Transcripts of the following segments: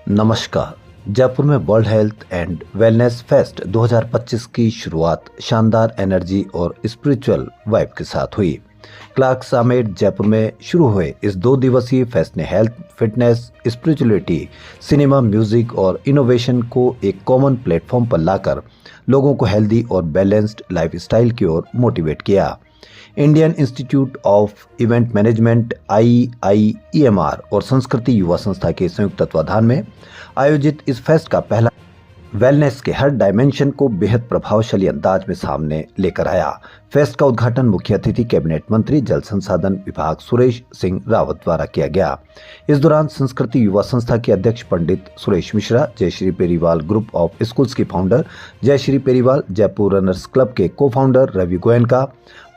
नमस्कार। जयपुर में world health and wellness fest 2025 की शुरुआत शानदार एनर्जी और स्पिरिचुअल वाइब के साथ हुई। क्लार्क समिट जयपुर में शुरू हुए इस 2 दिवसीय फेस्ट ने health, fitness, spirituality, cinema, music और इनोवेशन को एक कॉमन प्लेटफॉर्म पर लाकर लोगों को हेल्दी और बैलेंस्ड लाइफस्टाइल की ओर मोटिवेट किया। Indian institute of event management IIEMR और संस्कृति युवा संस्था के संयुक्त तत्वाधान में आयोजित इस फेस्ट का पहला वेलनेस के हर डायमेंशन को बेहद प्रभावशाली अंदाज में सामने लेकर आया। फेस्ट का उद्घाटन मुख्य अतिथि कैबिनेट मंत्री जल संसाधन विभाग सुरेश सिंह रावत द्वारा किया गया। इस दौरान संस्कृति युवा संस्था के अध्यक्ष Pandit Suresh Mishra, Jayshree Periwal group of schools की founder Jayshree Periwal, Jaipur runners club के cofounder Ravi Goenka,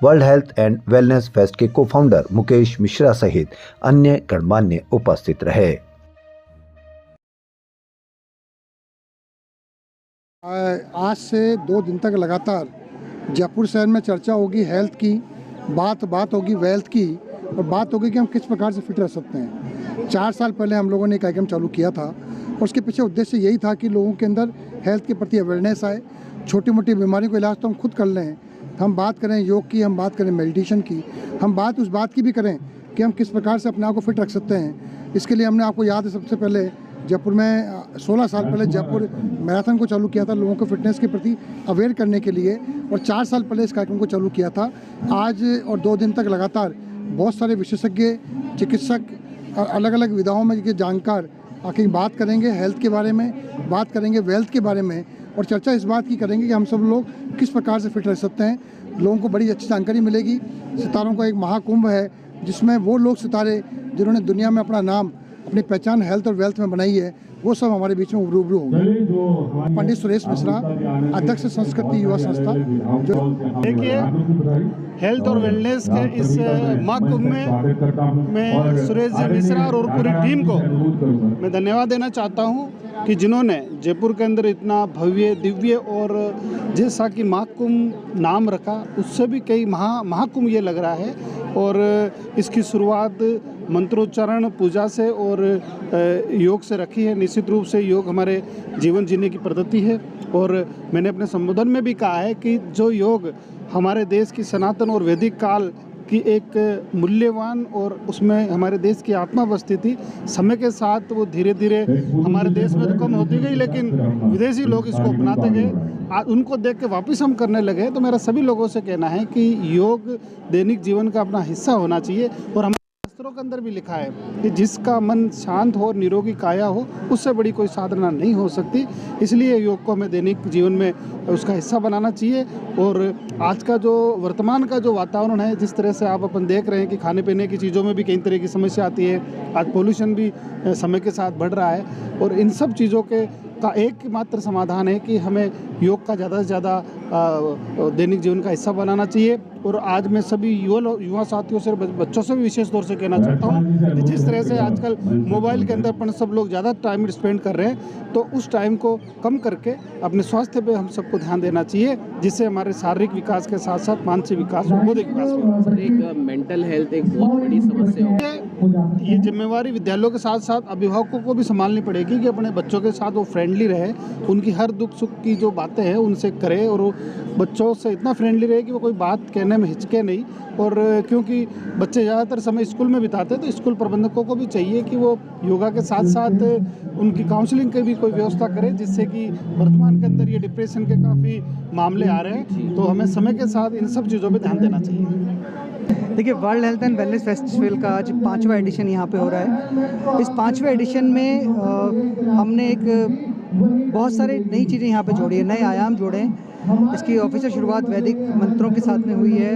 world health and wellness fest के को फाउंडर मुकेश मिश्रा सहित अन्य गणमान्य उपस्थित रहे। आज से 2 दिन तक लगातार जयपुर शहर में चर्चा होगी हेल्थ की, बात होगी वेल्थ की और बात होगी कि हम किस प्रकार से फिट रह सकते हैं। 4 साल पहले हम लोगों ने एक कार्यक्रम चालू किया था और उसके पीछे उद्देश्य यही था कि लोगों के अंदर हेल्थ के प्रति अवेयरनेस आए। छोटी मोटी बीमारियों का इलाज तो हम खुद कर लें, हम बात करें योग की, हम बात करें मेडिटेशन की, हम बात उस बात की भी करें कि हम किस प्रकार से अपने आप को फिट रख सकते हैं। इसके लिए हमने, आपको याद है, सबसे पहले जयपुर में 16 साल पहले जयपुर मैराथन को चालू किया था लोगों को फिटनेस के प्रति अवेयर करने के लिए, और 4 साल पहले इस कार्यक्रम को चालू किया था। आज और 2 दिन तक लगातार बहुत सारे विशेषज्ञ, चिकित्सक, अलग अलग विधाओं में के जानकार आके बात करेंगे हेल्थ के बारे में, बात करेंगे वेल्थ के बारे में, और चर्चा इस बात की करेंगे कि हम सब लोग किस प्रकार से फिट रह सकते हैं। लोगों को बड़ी अच्छी जानकारी मिलेगी। सितारों का एक महाकुंभ है जिसमें वो लोग सितारे जिन्होंने दुनिया में अपना नाम, अपनी पहचान हेल्थ और वेल्थ में बनाई है, वो सब हमारे बीच में रूबरू होंगे। पंडित सुरेश मिश्रा, अध्यक्ष संस्कृति युवा संस्था। जो देखिए, हेल्थ और वेलनेस के इस महाकुंभ में मैं सुरेश जी मिश्रा और पूरी टीम को मैं धन्यवाद देना चाहता हूँ कि जिन्होंने जयपुर के अंदर इतना भव्य, दिव्य और जैसा कि महाकुंभ नाम रखा, उससे भी कई महाकुंभ ये लग रहा है। और इसकी शुरुआत मंत्रोच्चारण, पूजा से और योग से रखी है। निश्चित रूप से योग हमारे जीवन जीने की पद्धति है, और मैंने अपने संबोधन में भी कहा है कि जो योग हमारे देश की सनातन और वैदिक काल की एक मूल्यवान, और उसमें हमारे देश की आत्मा बसती थी, समय के साथ वो धीरे धीरे हमारे देश में तो कम होती गई, लेकिन विदेशी लोग इसको अपनाते गए। उनको देख के वापस हम करने लगे। तो मेरा सभी लोगों से कहना है कि योग दैनिक जीवन का अपना हिस्सा होना चाहिए। और हम शास्त्रों के अंदर भी लिखा है कि जिसका मन शांत हो, निरोगी काया हो, उससे बड़ी कोई साधना नहीं हो सकती। इसलिए योग को हमें दैनिक जीवन में उसका हिस्सा बनाना चाहिए। और आज का जो वर्तमान का जो वातावरण है, जिस तरह से आप अपन देख रहे हैं कि खाने पीने की चीज़ों में भी कई तरह की समस्या आती है, आज पोल्यूशन भी समय के साथ बढ़ रहा है, और इन सब चीज़ों का एक मात्र समाधान है कि हमें योग का ज़्यादा से ज़्यादा दैनिक जीवन का हिस्सा बनाना चाहिए। और आज मैं सभी युवा साथियों से, बच्चों से भी विशेष तौर से कहना चाहता हूँ कि जिस तरह से आजकल मोबाइल के अंदर पर सब लोग ज़्यादा टाइम स्पेंड कर रहे हैं, तो उस टाइम को कम करके अपने स्वास्थ्य पे हम सबको ध्यान देना चाहिए, जिससे हमारे शारीरिक विकास के साथ साथ मानसिक विकास और बौद्धिक विकास भी। एक मेंटल हेल्थ एक बहुत बड़ी समस्या है। ये जिम्मेवारी विद्यालयों के साथ साथ अभिभावकों को भी संभालनी पड़ेगी कि अपने बच्चों के साथ वो फ्रेंडली रहे, उनकी हर दुख सुख की जो बातें हैं उनसे करे, और वो बच्चों से इतना फ्रेंडली रहे कि वो कोई बात कहने में हिचके नहीं। और क्योंकि बच्चे ज़्यादातर समय स्कूल में बिताते हैं, तो स्कूल प्रबंधकों को भी चाहिए कि वो योगा के साथ साथ उनकी काउंसलिंग की भी कोई व्यवस्था करें, जिससे कि वर्तमान के अंदर ये डिप्रेशन के काफ़ी मामले आ रहे हैं। तो हमें समय के साथ इन सब चीज़ों पर ध्यान देना चाहिए। देखिए, world health and wellness festival का आज 5वां एडिशन यहाँ पे हो रहा है। इस 5वें एडिशन में हमने एक बहुत सारी नई चीज़ें यहाँ पे जोड़ी है, नए आयाम जोड़े हैं। इसकी ऑफिशियल शुरुआत वैदिक मंत्रों के साथ में हुई है।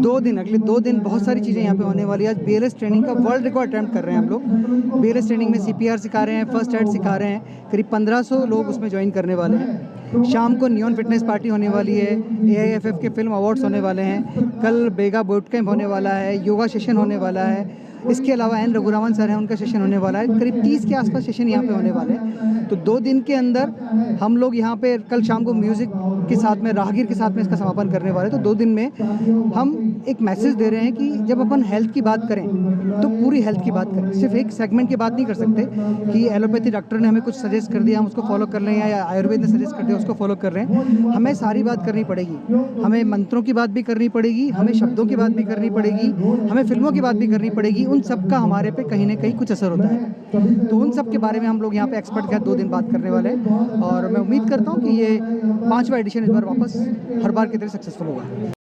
2 दिन, अगले 2 दिन बहुत सारी चीज़ें यहाँ पे होने वाली है। आज BLS ट्रेनिंग का वर्ल्ड रिकॉर्ड अटेम्प्ट कर रहे हैं हम लोग। BLS ट्रेनिंग में CPR सिखा रहे हैं, फर्स्ट एड सिखा रहे हैं। करीब 1500 लोग उसमें ज्वाइन करने वाले हैं। शाम को नियॉन फिटनेस पार्टी होने वाली है, AIFF के फिल्म अवार्ड्स होने वाले हैं, कल बेगा बूट कैंप होने वाला है, योगा सेशन होने वाला है, इसके अलावा एन रघुरामन सर हैं, उनका सेशन होने वाला है। करीब 30 के आसपास सेशन यहाँ पे होने वाले हैं। तो 2 दिन के अंदर हम लोग यहाँ पे कल शाम को म्यूज़िक के साथ में, राहगीर के साथ में इसका समापन करने वाले हैं। तो 2 दिन में हम एक मैसेज दे रहे हैं कि जब अपन हेल्थ की बात करें तो पूरी हेल्थ की बात करें, सिर्फ एक सेगमेंट की बात नहीं कर सकते कि एलोपैथी डॉक्टर ने हमें कुछ सजेस्ट कर दिया हम उसको फॉलो कर लें, या आयुर्वेद ने सजेस्ट कर दिया उसको फॉलो कर रहे हैं। हमें सारी बात करनी पड़ेगी, हमें मंत्रों की बात भी करनी पड़ेगी, हमें शब्दों की बात भी करनी पड़ेगी, हमें फिल्मों की बात भी करनी पड़ेगी। उन सब का हमारे पे कहीं ना कहीं कुछ असर होता है। तो उन सब के बारे में हम लोग यहाँ पे एक्सपर्ट के साथ 2 दिन बात करने वाले हैं, और मैं उम्मीद करता हूँ कि ये 5वां एडिशन इस बार वापस हर बार की तरह सक्सेसफुल होगा।